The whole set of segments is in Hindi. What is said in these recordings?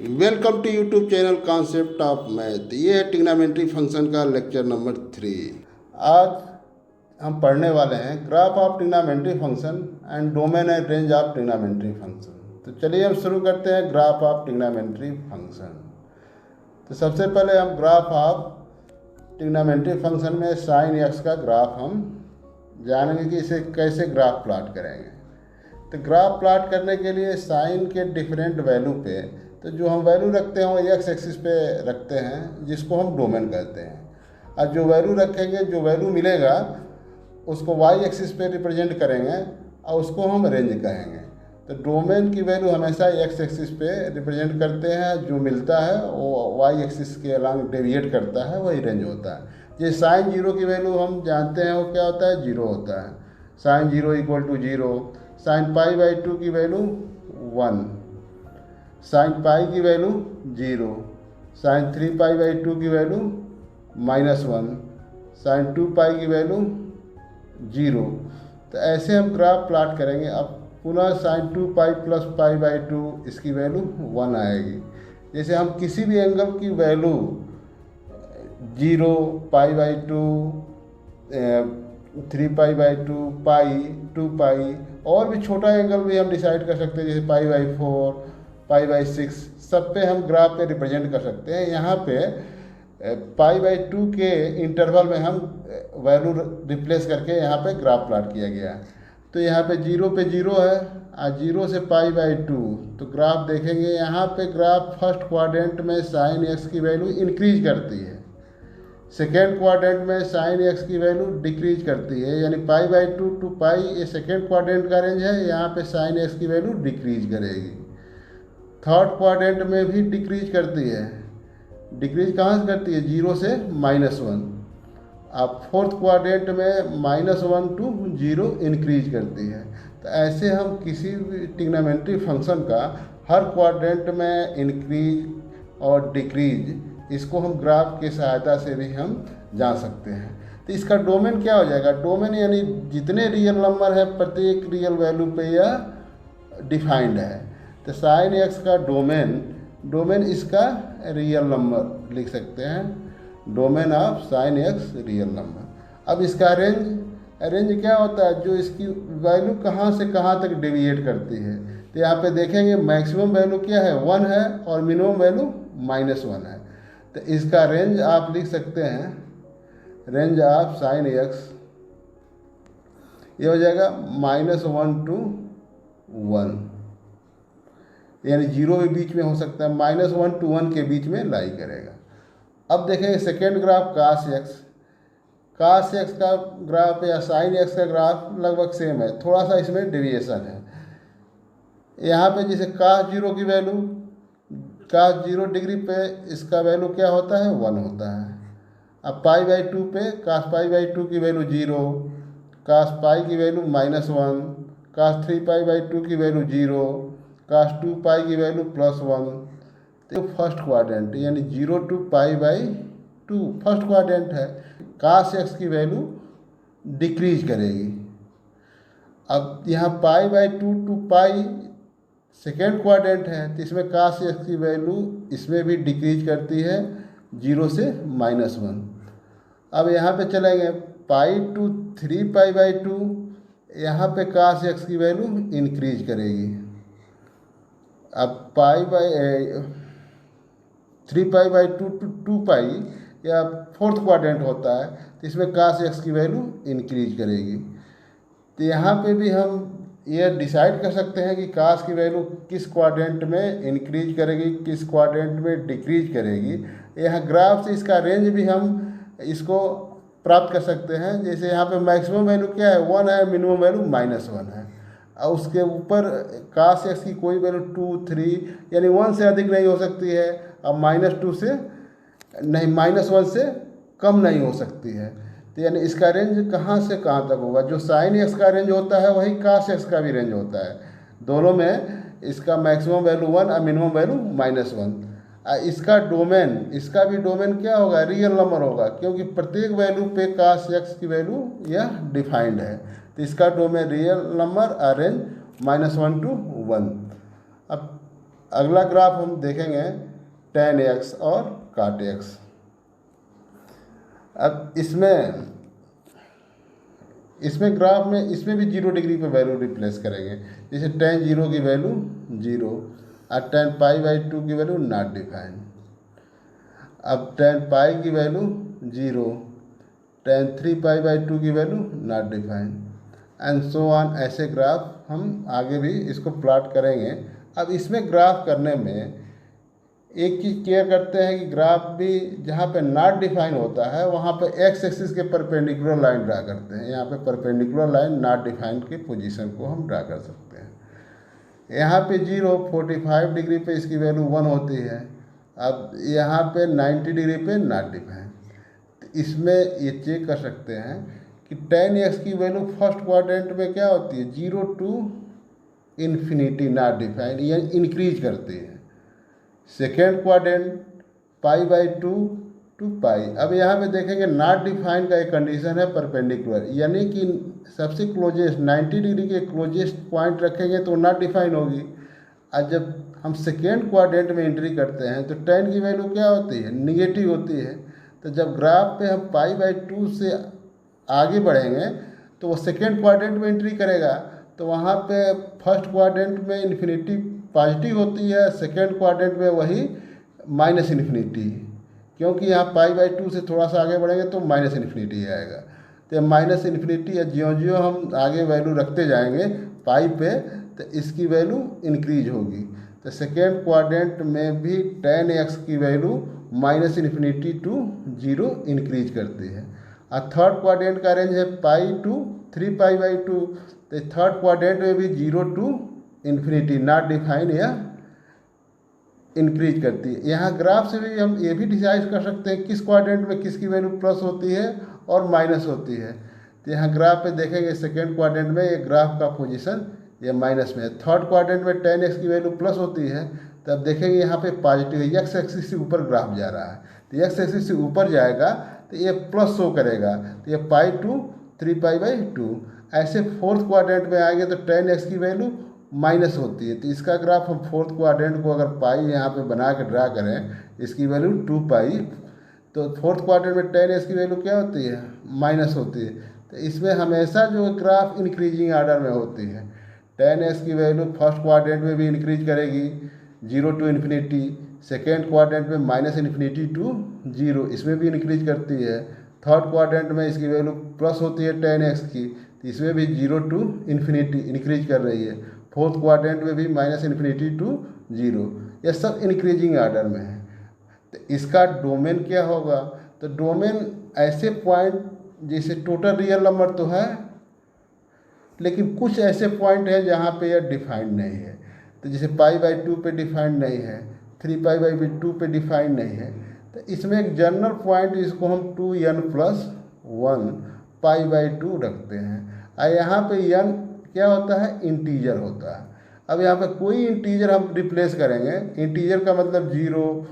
Welcome to YouTube channel concept of math. ये है ट्रिग्नोमेट्री फंक्शन का लेक्चर नंबर 3। आज हम पढ़ने वाले हैं graph of trigonometry function and domain and range of trigonometry function. तो चलिए हम शुरू करते हैं ग्राफ ऑफ ट्रिग्नोमेट्री फंक्शन। तो सबसे पहले हम ग्राफ ऑफ ट्रिग्नोमेट्री फंक्शन में साइन एक्स का ग्राफ हम जानेंगे कि इसे कैसे ग्राफ प्लॉट करेंगे। तो ग्राफ प्लॉट करने के लिए साइन के डिफरेंट वैल्यू पे तो जो हम वैल्यू रखते हैं वो एक्स एक्सिस पे रखते हैं, जिसको हम डोमेन कहते हैं। और जो वैल्यू रखेंगे, जो वैल्यू मिलेगा उसको वाई एक्सिस पे रिप्रेजेंट करेंगे और उसको हम रेंज कहेंगे। तो डोमेन की वैल्यू हमेशा एक्स एक्सिस पे रिप्रेजेंट करते हैं, जो मिलता है वो वाई एक्सिस के अलॉन्ग डेविएट करता है, वही रेंज होता है। ये साइन जीरो की वैल्यू हम जानते हैं वो क्या होता है, जीरो होता है। Sine zero equal to zero. Sine pi by two की वैल्यू 1, साइन पाई की value 0, sine 3 pi by two की वैल्यू -1, साइन 2 पाई की वैल्यू 0। तो ऐसे हम ग्राफ प्लॉट करेंगे। अब पुनः sine 2 pi plus pi by two इसकी वैल्यू 1 आएगी। जैसे हम किसी भी एंगल की value 0, pi by two, 3 pi by two, pi, 2 pi, और भी छोटा एंगल भी हम डिसाइड कर सकते हैं, जैसे पाई बाई 4, पाई बाई 6, सब पे हम ग्राफ पे रिप्रेजेंट कर सकते हैं। यहाँ पे पाई बाई 2 के इंटरवल में हम वैल्यू रिप्लेस करके यहाँ पे ग्राफ प्लॉट किया गया है। तो यहाँ पे 0 पे 0 है और 0 से पाई बाई 2। तो ग्राफ देखेंगे, यहाँ पे ग्राफ फर्स्ट क्वाड्रेंट में साइन एक्स की वैल्यू इंक्रीज करती है, सेकेंड क्वाड्रेंट में साइन एक्स की वैल्यू डिक्रीज करती है, यानी पाई बाई 2 टू पाई ये सेकेंड क्वाड्रेंट का रेंज है। यहाँ पे साइन एक्स की वैल्यू डिक्रीज करेगी। थर्ड क्वाड्रेंट में भी डिक्रीज करती है। डिक्रीज कहाँ से करती है, 0 से -1। अब फोर्थ क्वाड्रेंट में -1 टू 0 इंक्रीज करती है। तो ऐसे हम किसी भी ट्रिग्नोमेट्री फंक्शन का हर क्वाड्रेंट में इंक्रीज और डिक्रीज, इसको हम ग्राफ की सहायता से भी हम जान सकते हैं। तो इसका डोमेन क्या हो जाएगा, डोमेन यानी जितने रियल नंबर है प्रत्येक रियल वैल्यू पे यह डिफाइंड है। तो साइन एक्स का डोमेन इसका रियल नंबर लिख सकते हैं, domain of sine x real number. अब इसका रेंज क्या होता है, जो इसकी वैल्यू कहाँ से कहाँ तक डेविएट करती है। तो यहाँ पे देखेंगे मैक्सिमम वैल्यू क्या है, 1 है, और मिनिमम वैल्यू -1 है। तो इसका रेंज आप लिख सकते हैं, रेंज ऑफ साइन एक्स ये हो जाएगा -1 टू 1, यानी 0 के बीच में हो सकता है, -1 टू 1 के बीच में लाई करेगा। अब देखेंगे सेकेंड ग्राफ कास एक्स का ग्राफ या साइन एक्स का ग्राफ लगभग सेम है, थोड़ा सा इसमें डेविएशन है। यहाँ पे जैसे कास 0 की वैल्यू, कास 0 डिग्री पे इसका वैल्यू क्या होता है, 1 होता है। अब पाई बाई 2 पे कास पाई बाई 2 की वैल्यू 0, कास पाई की वैल्यू -1, कास 3 पाई बाई 2 की वैल्यू 0, कास 2 पाई की वैल्यू +1। तो फर्स्ट क्वाड्रेंट यानी 0 to pi by 2 first quadrant है। कास एक्स की वैल्यू डिक्रीज करेगी। अब यहाँ pi by 2 to pi second quadrant है, तो इसमें कास एक्स की वैल्यू इसमें भी डिक्रीज करती है, 0 से -1। अब यहाँ पे चलेंगे पाई टू 3 पाई बाई 2, यहाँ पे कास एक्स की वैल्यू इंक्रीज करेगी। अब pi by 3 pi by 2 to 2 pi या फोर्थ क्वाड्रेंट होता है, तो इसमें कास एक्स की वैल्यू इंक्रीज करेगी। तो यहाँ पे भी हम ये डिसाइड कर सकते हैं कि कास की वैल्यू किस क्वाड्रेंट में इंक्रीज करेगी, किस क्वाड्रेंट में डिक्रीज करेगी। यहाँ ग्राफ से इसका रेंज भी हम इसको प्राप्त कर सकते हैं। जैसे यहाँ पे मैक्सिमम वैल्यू क्या है, 1 है, मिनिमम वैल्यू -1 है, और उसके ऊपर कास एक्स की कोई वैल्यू 2, 3 यानी 1 से अधिक नहीं हो सकती है, अब -2 से नहीं, -1 से कम नहीं हो सकती है। तो यानी इसका रेंज कहाँ से कहाँ तक होगा, जो साइन एक्स का रेंज होता है वही कास एक्स का भी रेंज होता है। दोनों में इसका मैक्सिमम वैल्यू 1 और मिनिमम वैल्यू -1। इसका भी डोमेन क्या होगा, रियल नंबर होगा, क्योंकि प्रत्येक वैल्यू पे कास एक्स की वैल्यू यह डिफाइंड है। तो इसका डोमेन रियल नंबर और रेंज -1 टू 1। अब अगला ग्राफ हम देखेंगे tan x और cot x। अब इसमें ग्राफ में इसमें भी 0 डिग्री पे वैल्यू रिप्लेस करेंगे। जैसे tan 0 की वैल्यू 0 और tan π/2 की वैल्यू नॉट डिफाइंड। अब tan पाई की वैल्यू 0, tan 3π/2 की value not defined and so on. ऐसे ग्राफ हम आगे भी इसको प्लॉट करेंगे। अब इसमें ग्राफ करने में एक चीज़ केयर करते हैं कि ग्राफ भी जहाँ पे नॉट डिफाइन होता है वहाँ पे एक्स एक्सिस के परपेंडिकुलर लाइन ड्रा करते हैं। यहाँ पे परपेंडिकुलर लाइन नॉट डिफाइंड की पोजीशन को हम ड्रा कर सकते हैं। यहाँ पे 0 45 डिग्री पे इसकी वैल्यू 1 होती है। अब यहाँ पे 90 डिग्री पे नॉट डिफाइन। तो इसमें ये चेक कर सकते हैं कि tan x की वैल्यू फर्स्ट क्वाड्रेंट में क्या होती है, 0 to इन्फिनिटी नॉट डिफाइंड, यानी इंक्रीज करती है। Second quadrant π/2 to π। अब यहाँ पे देखेंगे नॉट डिफाइंड का एक कंडीशन है परपेंडिकुलर, यानी कि सबसे क्लोजेस्ट 90 डिग्री के क्लोजेस्ट पॉइंट रखेंगे तो नॉट डिफाइन होगी। और जब हम सेकेंड क्वाड्रेंट में एंट्री करते हैं तो tan की वैल्यू क्या होती है, निगेटिव होती है। तो जब ग्राफ पे हम π/2 से आगे बढ़ेंगे तो वो सेकेंड क्वाड्रेंट में एंट्री करेगा, तो वहाँ पे फर्स्ट क्वाड्रेंट में इन्फिनिटी पॉजिटिव होती है, सेकेंड क्वाड्रेंट में वही माइनस इन्फिनिटी, क्योंकि यहाँ π/2 से थोड़ा सा आगे बढ़ेंगे तो माइनस इन्फिनिटी आएगा। तो माइनस इन्फिनिटी या ज्यों हम आगे वैल्यू रखते जाएंगे पाई पे तो इसकी वैल्यू इंक्रीज होगी। तो सेकेंड क्वाड्रेंट में भी tan x की value minus infinity to 0 increase करती है। और थर्ड क्वाड्रेंट का रेंज है पाई टू 3π/2। तो थर्ड क्वाड्रेंट में भी 0 to इन्फिनिटी नॉट डिफाइन या इंक्रीज करती है। यहाँ ग्राफ से भी हम ये भी डिसाइड कर सकते हैं किस क्वाड्रेंट में किसकी वैल्यू प्लस होती है और माइनस होती है। तो यहाँ ग्राफ पे देखेंगे सेकेंड क्वाड्रेंट में ये ग्राफ का पोजीशन ये माइनस में है। थर्ड क्वाड्रेंट में tan x की वैल्यू प्लस होती है, तब देखेंगे यहाँ पे पॉजिटिव है, एक्स एक्सिस से ऊपर ग्राफ जा रहा है। तो एक्स एक्सिस से ऊपर जाएगा तो ये प्लस शो करेगा, तो ये π/2 3π/2। ऐसे फोर्थ क्वाड्रेंट में आएंगे तो tan x की वैल्यू माइनस होती है। तो इसका ग्राफ हम फोर्थ क्वाड्रेंट को अगर पाई यहाँ पे बना के ड्रा करें, इसकी वैल्यू 2π, तो फोर्थ क्वाड्रेंट में tan x की वैल्यू क्या होती है, माइनस होती है। तो इसमें हमेशा जो ग्राफ इंक्रीजिंग आर्डर में होती है। tan x की वैल्यू फर्स्ट क्वाड्रेंट में भी इंक्रीज करेगी 0 to इन्फिनिटी, सेकेंड क्वाड्रेंट में माइनस इन्फिनिटी टू 0 इसमें भी इंक्रीज करती है। थर्ड क्वाड्रेंट में इसकी वैल्यू प्लस होती है tan x की, तो इसमें भी 0 to इन्फिनिटी इंक्रीज कर रही है। फोर्थ क्वाड्रेंट में भी माइनस इन्फिनिटी टू 0, यह सब इंक्रीजिंग आर्डर में है। तो इसका डोमेन क्या होगा, तो डोमेन ऐसे पॉइंट जैसे टोटल रियल नंबर तो है, लेकिन कुछ ऐसे पॉइंट हैं जहाँ पे यह डिफाइंड नहीं है। तो जैसे π/2 पे डिफाइंड नहीं है, 3π/2 पे डिफाइंड नहीं है। तो इसमें एक जनरल पॉइंट इसको हम 2n+1 π/2 रखते हैं। और यहाँ पे n क्या होता है, इंटीजर होता है। अब यहाँ पे कोई इंटीजर हम रिप्लेस करेंगे, इंटीजर का मतलब 0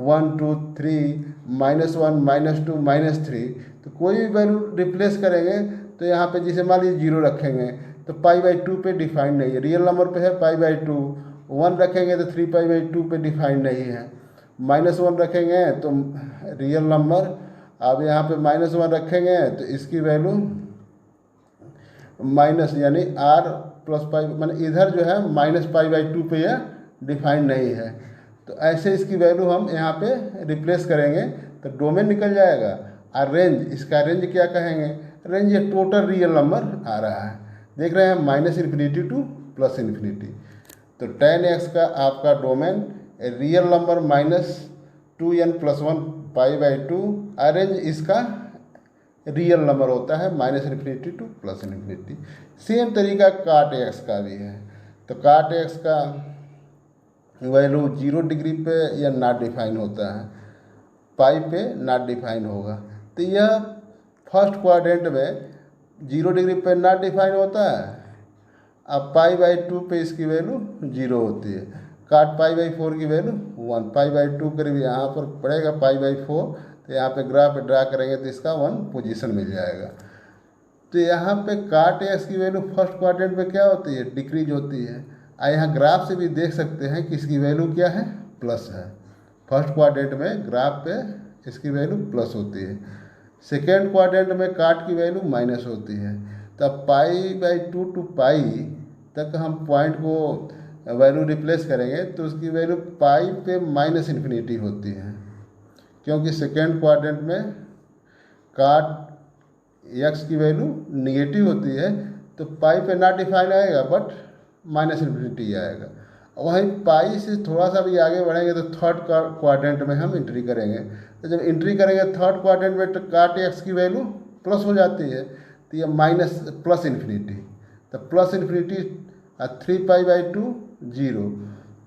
1 2 3 -1 -2 -3, तो कोई भी वैल्यू रिप्लेस करेंगे तो यहाँ पे जैसे मान लीजिए 0 रखेंगे तो π/2 पे डिफाइंड नहीं है, रियल नंबर पे है π/2। 1 रखेंगे तो 3π/2 पे डिफाइंड नहीं है। -1 रखेंगे तो रियल नंबर, अब यहाँ पे -1 रखेंगे तो इसकी वैल्यू माइनस यानी r+π, मैंने इधर जो है -π/2 पे यह डिफाइंड नहीं है। तो ऐसे इसकी वैल्यू हम यहाँ पे रिप्लेस करेंगे तो डोमेन निकल जाएगा। और रेंज, इसका रेंज क्या कहेंगे, रेंज ये टोटल रियल नंबर आ रहा है, देख रहे हैं -इन्फिनिटी टू +इन्फिनिटी। तो tan x का आपका domain real number -2n+1 π/2, range इसका रियल नंबर होता है -इन्फिनिटी टू +इन्फिनिटी। सेम तरीका cot x का भी है। तो cot x का वैल्यू 0 डिग्री पे या नॉट डिफाइन होता है, पाई पे नॉट डिफाइन होगा। तो यह फर्स्ट क्वाड्रेंट में 0 डिग्री पे नॉट डिफाइन होता है, अब π/2 पे इसकी वैल्यू 0 होती है। cot π/4 की वैल्यू 1, π/2 करीब यहाँ पर पड़ेगा π/4, तो यहाँ पे ग्राफ ड्रा करेंगे तो इसका 1 पोजीशन मिल जाएगा। तो यहाँ पे cot x की वैल्यू फर्स्ट क्वाड्रेंट में क्या होती है, डिक्रीज होती है। यहाँ ग्राफ से भी देख सकते हैं कि इसकी वैल्यू क्या है, प्लस है। फर्स्ट क्वाड्रेंट में ग्राफ पे इसकी वैल्यू प्लस होती है, सेकेंड क्वाड्रेंट में काट की वैल्यू माइनस होती है। तब π/2 टू पाई तक हम पॉइंट को वैल्यू रिप्लेस करेंगे तो उसकी वैल्यू पाई पे माइनस इन्फिनिटी होती है, क्योंकि सेकेंड क्वाड्रेंट में काट x की वैल्यू निगेटिव होती है, तो पाई पे ना डिफाइन आएगा बट माइनस इन्फिनिटी आएगा। वहीं पाई से थोड़ा सा भी आगे बढ़ेंगे तो थर्ड क्वाड्रेंट में हम एंट्री करेंगे। तो जब एंट्री करेंगे थर्ड क्वाड्रेंट में तो काट x की वैल्यू प्लस हो जाती है, तो ये माइनस प्लस इन्फिनिटी, तो प्लस इन्फिनिटी 3π/2 0।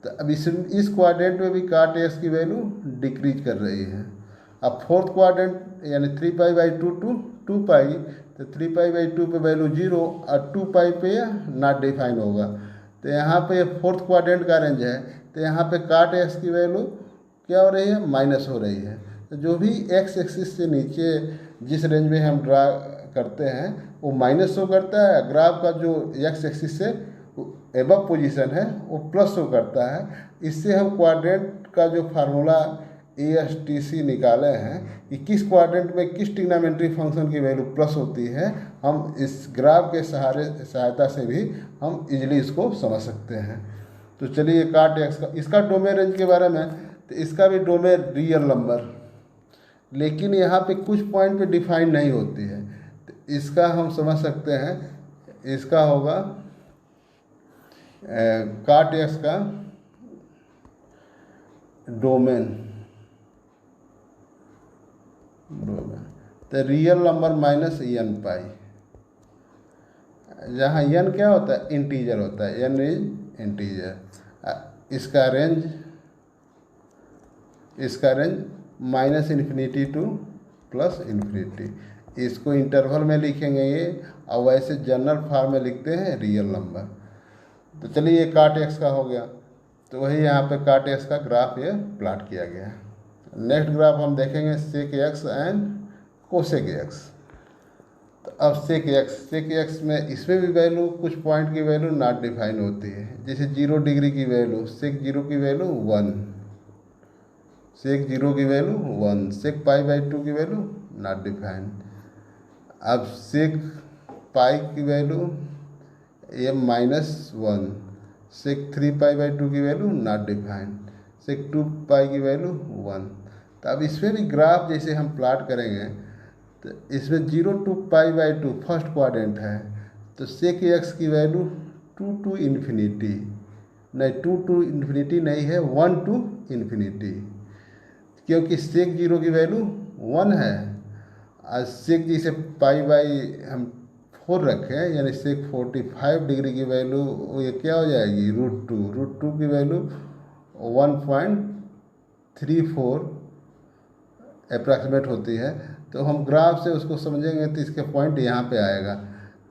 तो अब इस क्वाड्रेंट में भी काट x की वैल्यू डिक्रीज कर रही है। अब फोर्थ क्वाड्रेंट यानी 3π/2 टू 2π, तो 3π/2 पे वैल्यू 0 और 2π पे नॉट डिफाइन होगा। तो यहाँ पे फोर्थ क्वाड्रेंट का रेंज है, तो यहाँ पे काट x की वैल्यू क्या हो रही है, माइनस हो रही है। तो जो भी x एक्सिस से नीचे जिस रेंज में हम ड्रा करते हैं वो माइनस शो करता है, ग्राफ का जो x एक्सिस से एबव पोजीशन है वो प्लस शो करता है। इससे हम क्वाड्रेंट का जो फार्मूला ASTC निकाले हैं कि किस क्वाड्रेंट में किस ट्रिग्नोमेट्री फंक्शन की वैल्यू प्लस होती है, हम इस ग्राफ के सहायता से भी हम इजीली इसको समझ सकते हैं। तो चलिए काट x का, इसका डोमेन रेंज के बारे में, तो इसका भी डोमेन रियल नंबर, लेकिन यहाँ पे कुछ पॉइंट पे डिफाइन नहीं होती है। तो इसका हम समझ सकते हैं, इसका होगा काट x का डोमेन तो रियल नंबर माइनस n पाई, जहाँ n क्या होता है, इंटीजर होता है, n इज इंटीजर। इसका range minus infinity two plus infinity. इसको इंटरवल में लिखेंगे ये, और वैसे जनरल फॉर्म में लिखते हैं रियल नंबर। तो चलिए ये काट x का हो गया, तो वही यहाँ पे काट x का ग्राफ ये प्लाट किया गया है। नेक्स्ट ग्राफ हम देखेंगे सेक x एंड कोसेक x। तो अब सेक x में इसमें भी वैल्यू कुछ पॉइंट की वैल्यू नॉट डिफाइन होती है, जैसे 0 डिग्री की वैल्यू, सेक 0 की वैल्यू 1, सेक 0 की वैल्यू 1, सेक π/2 की वैल्यू नॉट डिफाइन। अब सेक पाई की वैल्यू ये -1, सेक 3π/2 की वैल्यू नॉट डिफाइन, सेक 2π की वैल्यू 1। तो अब इसमें भी ग्राफ जैसे हम प्लाट करेंगे तो इसमें 0 to π/2 फर्स्ट क्वाड्रेंट है, तो सेक x की वैल्यू 2 to इन्फिनिटी नहीं, 2 to इन्फिनिटी नहीं है, 1 to इन्फिनिटी, क्योंकि सेक 0 की वैल्यू 1 है। आज सेक जैसे π/हम 4 रखें, यानी सेक 45 डिग्री की वैल्यू ये क्या हो जाएगी, √2 की वैल्यू 1.34 अप्रॉक्सीमेट होती है। तो हम ग्राफ से उसको समझेंगे तो इसके पॉइंट यहाँ पे आएगा।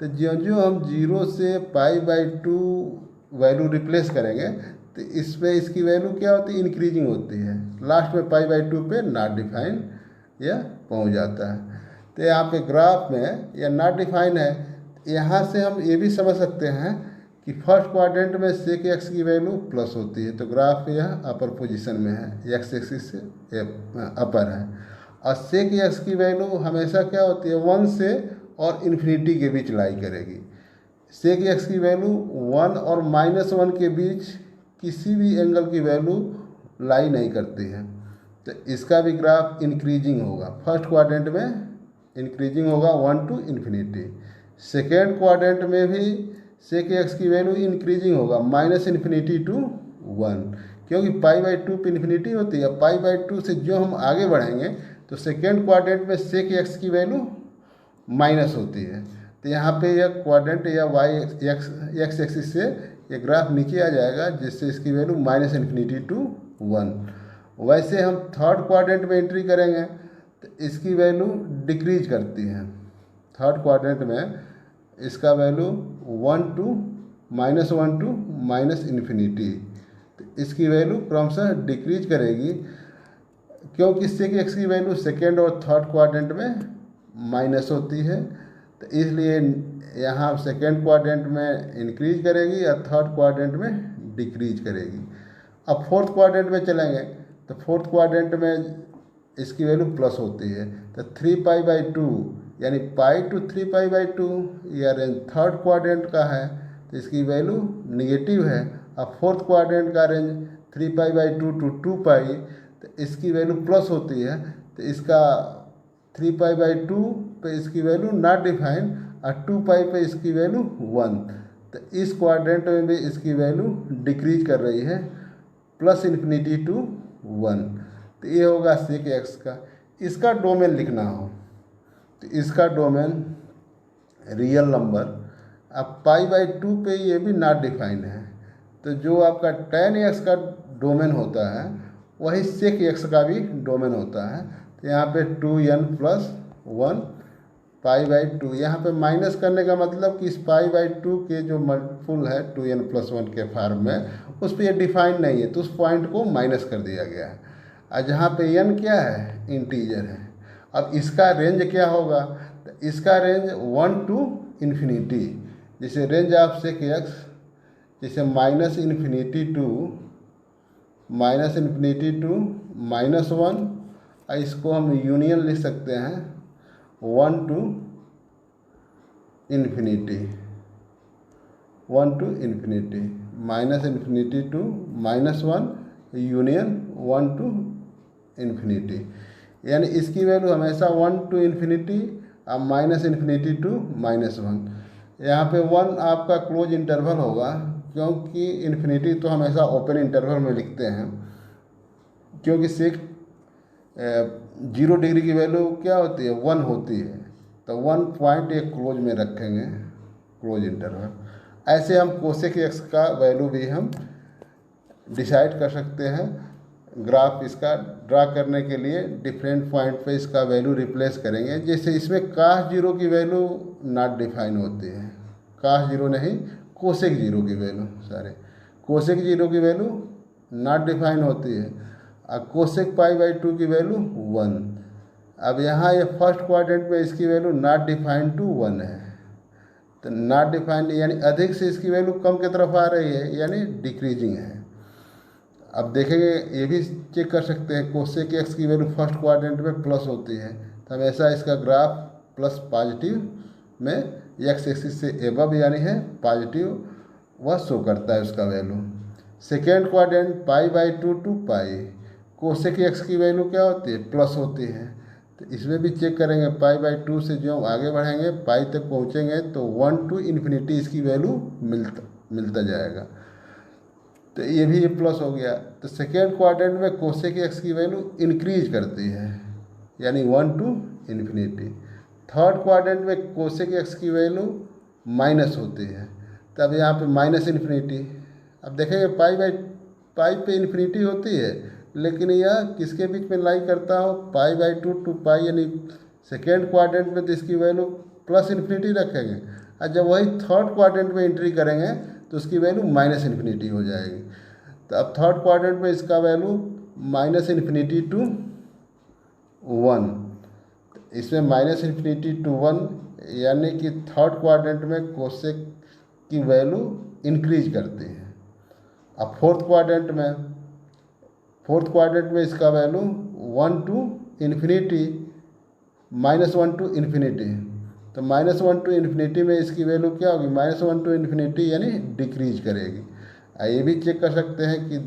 तो जो हम 0 से π/2 वैल्यू रिप्लेस करेंगे तो इसमें इसकी वैल्यू क्या होती है, इंक्रीजिंग होती है, लास्ट में π/2 पे नॉट डिफाइन या पहुँच जाता है। तो यहाँ पे ग्राफ में या नॉट डिफाइन है, यहाँ से हम ये भी समझ सकते हैं कि फर्स्ट क्वाड्रेंट में सेक x की वैल्यू प्लस होती है, तो ग्राफ यह अपर पोजीशन में है, x एक्सिस से अपर है। और सेक x की वैल्यू हमेशा क्या होती है, 1 से और इन्फिनिटी के बीच लाई करेगी। सेक x की वैल्यू 1 और -1 के बीच किसी भी एंगल की वैल्यू लाई नहीं करती है। तो इसका भी ग्राफ इंक्रीजिंग होगा, फर्स्ट क्वाड्रेंट में इंक्रीजिंग होगा 1 to इन्फिनिटी, सेकेंड क्वाड्रेंट में भी सेक x की वैल्यू इंक्रीजिंग होगा -इन्फिनिटी टू 1, क्योंकि π/2 पे इन्फिनिटी होती है। π/2 से जो हम आगे बढ़ेंगे तो सेकेंड क्वाड्रेंट में सेक x की वैल्यू माइनस होती है। तो यहाँ पे यह क्वाड्रेंट या x एक्सिस से ये ग्राफ नीचे आ जाएगा, जिससे इसकी वैल्यू -इन्फिनिटी टू 1। वैसे हम थर्ड क्वाड्रेंट में एंट्री करेंगे तो इसकी वैल्यू डिक्रीज करती है। थर्ड क्वाड्रेंट में इसका वैल्यू 1 to -इन्फिनिटी, तो इसकी वैल्यू क्रमशः डिक्रीज करेगी, क्योंकि सेक x की वैल्यू सेकेंड और थर्ड क्वाड्रेंट में माइनस होती है। तो इसलिए यहाँ सेकेंड क्वाड्रेंट में इंक्रीज करेगी और थर्ड क्वाड्रेंट में डिक्रीज करेगी। अब फोर्थ क्वाड्रेंट में चलेंगे तो फोर्थ क्वाड्रेंट में इसकी वैल्यू प्लस होती है, तो 3π/2 यानी पाई टू 3π/2 यह रेंज थर्ड क्वाड्रेंट का है तो इसकी वैल्यू निगेटिव है। अब फोर्थ क्वाड्रेंट का रेंज 3π/2 टू 2π तो इसकी वैल्यू प्लस होती है, तो इसका 3π/2 पे इसकी वैल्यू नॉट डिफाइंड और 2π पे इसकी वैल्यू 1, तो इस क्वाड्रेंट में भी इसकी वैल्यू डिक्रीज कर रही है प्लस इन्फिनिटी टू 1। तो ये होगा सेक एक्स का। इसका डोमेन लिखना हो तो इसका डोमेन रियल नंबर, अब π/2 पे ये भी नॉट डिफाइंड है, तो जो आपका tan एक्स का डोमेन होता है वही सेक एक्स का भी डोमेन होता है। तो यहाँ पे 2n+1 π/2, यहाँ पे माइनस करने का मतलब कि इस π/2 के जो मल्टीपुल है 2n+1 के फॉर्म में उस पर ये डिफाइंड नहीं है, तो उस पॉइंट को माइनस कर दिया गया है। और जहाँ पे n क्या है, इंटीजर है। अब इसका रेंज क्या होगा, तो इसका रेंज 1 टू इन्फिनिटी, जैसे रेंज ऑफ सेक एक्स जैसे -∞ टू -1, और इसको हम यूनियन लिख सकते हैं 1 to infinity, -∞ to -1 union 1 to infinity, यानी इसकी वैल्यू हमेशा 1 टू इन्फिनिटी और -∞ टू -1। यहाँ पे 1 आपका क्लोज इंटरवल होगा, क्योंकि इन्फिनिटी तो हमेशा ओपन इंटरवल में लिखते हैं, क्योंकि सेक 0 डिग्री की वैल्यू क्या होती है, 1 होती है, तो 1 पॉइंट एक क्लोज में रखेंगे, क्लोज इंटरवल। ऐसे हम कोसेक एक्स का वैल्यू भी हम डिसाइड कर सकते हैं। ग्राफ इसका ड्रा करने के लिए डिफरेंट पॉइंट पे इसका वैल्यू रिप्लेस करेंगे। जैसे इसमें cos 0 की वैल्यू नॉट डिफाइन होती है, cos 0 नहीं, कोसेक 0 की वैल्यू, कोसेक 0 की वैल्यू नॉट डिफाइन होती है, और कोसेक π/2 की वैल्यू 1। अब यहाँ ये फर्स्ट क्वाड्रेंट में इसकी वैल्यू नॉट डिफाइंड टू 1 है, तो नॉट डिफाइंड यानी अधिक से इसकी वैल्यू कम की तरफ आ रही है, यानी डिक्रीजिंग है। अब देखेंगे, ये भी चेक कर सकते हैं, कोसेक एक्स की वैल्यू फर्स्ट क्वाड्रेंट में प्लस होती है, तो हमेशा इसका ग्राफ प्लस पॉजिटिव में एक्स एक्सिस से एबव यानी है पॉजिटिव वह शो करता है उसका value. Second quadrant π/2 to π, cosec x की वैल्यू क्या होती है, प्लस होती है, तो इसमें भी चेक करेंगे π/2 से जो हम आगे बढ़ेंगे पाई तक पहुँचेंगे तो 1 टू इन्फिनिटी इसकी वैल्यू मिलता जाएगा, तो ये भी ये प्लस हो गया। तो सेकेंड क्वाड्रेंट में कोसेक एक्स की वैल्यू इंक्रीज करती है, यानी 1 टू इन्फिनिटी। थर्ड क्वाड्रेंट में कोसेक एक्स की वैल्यू माइनस होती है, तब यहाँ पे -∞। अब देखेंगे पाई पे इन्फिनिटी होती है, लेकिन यह किसके बीच में लाई करता हो, π/2 टू π, यानी सेकेंड क्वाड्रेंट में तो इसकी वैल्यू प्लस इन्फिनिटी रखेंगे, और जब वही थर्ड क्वाड्रेंट में एंट्री करेंगे तो उसकी वैल्यू -∞ हो जाएगी। तो अब थर्ड क्वाड्रेंट में इसका वैल्यू -∞ टू 1, इसमें -∞ टू 1, यानी कि थर्ड क्वाड्रेंट में कोसेक की वैल्यू इंक्रीज करती है। अब फोर्थ क्वाड्रेंट में इसका value 1 to infinity, -1 to infinity, तो -1 टू इन्फिनिटी में इसकी वैल्यू क्या होगी, -1 टू इन्फिनिटी, यानी डिक्रीज करेगी। ये भी चेक कर सकते हैं कि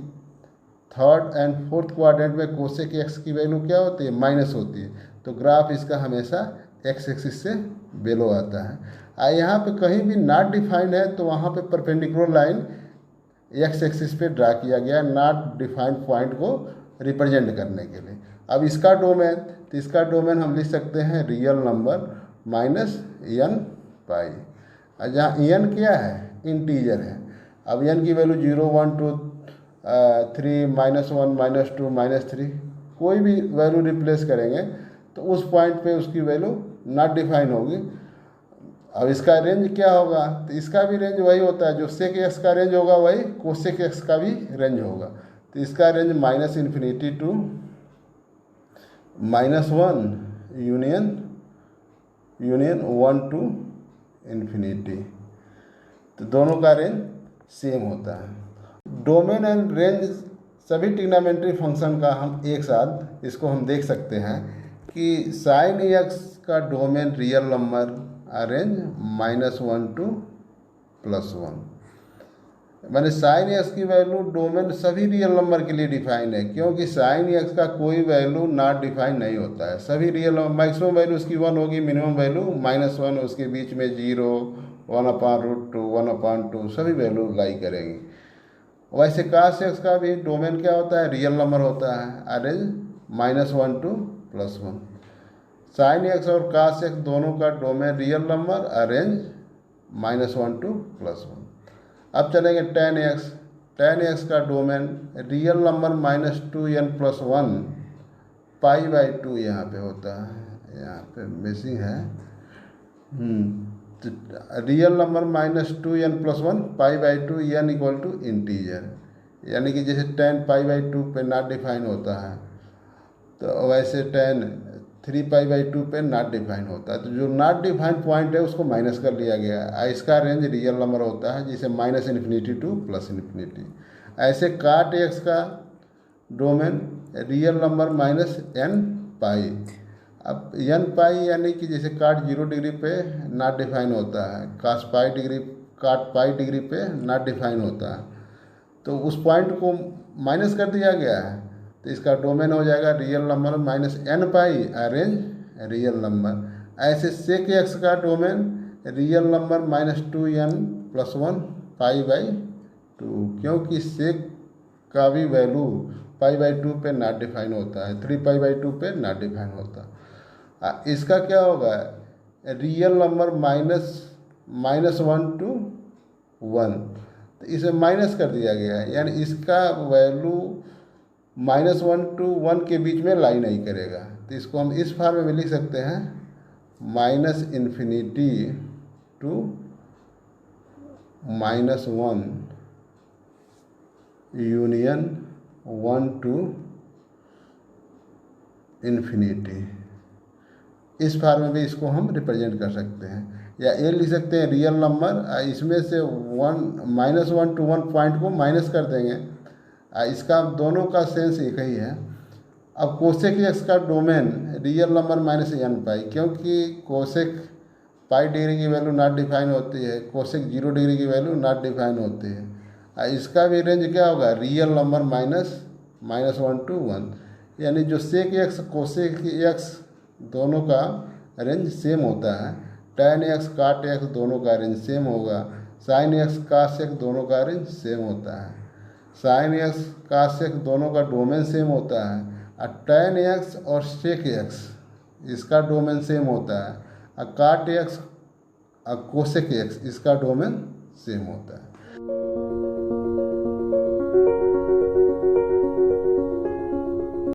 थर्ड एंड फोर्थ क्वाड्रेंट में कोसेक एक्स की वैल्यू क्या होती है, माइनस होती है, तो ग्राफ इसका हमेशा एक्स एक्सिस से बेलो आता है। यहाँ पे कहीं भी नॉट डिफाइंड है तो वहाँ पे परपेंडिकुलर लाइन एक्स एक्सिस पे ड्रा किया गया नॉट डिफाइंड पॉइंट को रिप्रेजेंट करने के लिए। अब इसका डोमेन, तो इसका डोमेन हम लिख सकते हैं रियल नंबर -n π, और जहाँ n क्या है, इंटीजर है। अब n की वैल्यू 0 1 2 3 -1 -2 -3 कोई भी वैल्यू रिप्लेस करेंगे तो उस पॉइंट पे उसकी वैल्यू नॉट डिफाइन होगी। अब इसका रेंज क्या होगा, तो इसका भी रेंज वही होता है, जो सेक एक्स का रेंज होगा वही कोसेक एक्स का भी रेंज होगा। तो इसका range -∞ to -1 union 1 to infinity. तो दोनों का रेंज सेम होता है। डोमेन एंड रेंज सभी ट्रिग्नोमेट्री फंक्शन का हम एक साथ इसको हम देख सकते हैं कि साइन एक्स का domain real number range -1 to +1, मैंने साइन एक्स की वैल्यू डोमेन सभी रियल नंबर के लिए डिफाइन है, क्योंकि साइन एक्स का कोई वैल्यू नॉट डिफाइन नहीं होता है। सभी रियल मैक्सिमम वैल्यू उसकी 1 होगी, मिनिमम वैल्यू -1, उसके बीच में 0, 1/√2, 1/2 सभी वैल्यू लाई करेंगी। वैसे कास एक्स का भी डोमेन क्या होता है, रियल नंबर होता है, अरेंज -1 to +1। साइन एक्स और कास एक्स दोनों का domain real number, arrange -1 to +1। अब चलेंगे tan एक्स का डोमेन रियल नंबर -2n+1 π/2 यहाँ पे होता है, यहाँ पे मिसिंग है। Real number -2n+1 π/2 n = integer, यानी कि जैसे tan π/2 पे नॉट डिफाइन होता है, तो वैसे tan 3π/2 पे नॉट डिफाइन होता है। तो जो नॉट डिफाइन पॉइंट है उसको माइनस कर लिया गया है। इसका रेंज रियल नंबर होता है, जिसे -∞ to +∞। ऐसे काट एक्स का डोमेन रियल नंबर -n π। अब n π यानी कि जैसे काट 0 डिग्री पे नॉट डिफाइन होता है, काट पाई डिग्री पे नॉट डिफाइन होता है, तो उस पॉइंट को माइनस कर दिया गया है। तो इसका डोमेन हो जाएगा real number -n π, range real number. ऐसे सेक एक्स का डोमेन रियल नंबर -2n+1 π/2, क्योंकि सेक का भी वैल्यू π/2 पे नॉट डिफाइन होता है, 3π/2 पे नॉट डिफाइन होता है। इसका क्या होगा, रियल नंबर -1 to 1, तो इसे माइनस कर दिया गया है, यानी इसका वैल्यू -1 to 1 के बीच में लाई नहीं करेगा। तो इसको हम इस फॉर्म में लिख सकते हैं, -∞ to -1 यूनियन 1 to ∞। इस फॉर्म में भी इसको हम रिप्रेजेंट कर सकते हैं, या ये लिख सकते हैं रियल नंबर, इसमें से -1 to 1 पॉइंट को माइनस कर देंगे। इसका दोनों का सेंस एक ही है। अब कोसेक एक्स का डोमेन रियल नंबर -n π, क्योंकि कोसेक पाई डिग्री की वैल्यू नॉट डिफाइन होती है, कोसेक 0 डिग्री की वैल्यू नॉट डिफाइन होती है। इसका भी रेंज क्या होगा, रियल नंबर -1 to 1, यानी जो सेक एक्स कोसेक एक्स दोनों का रेंज सेम होता है। tan एक्स काट एक्स दोनों का रेंज सेम होगा। साइन एक्स कास एक्स दोनों का रेंज सेम होता है। साइन एक्स कास एक्स दोनों का डोमेन सेम होता है। और tan एक्स और सेक एक्स इसका डोमेन सेम होता है। और काट एक्स और कोसेक एक्स इसका डोमेन सेम होता है।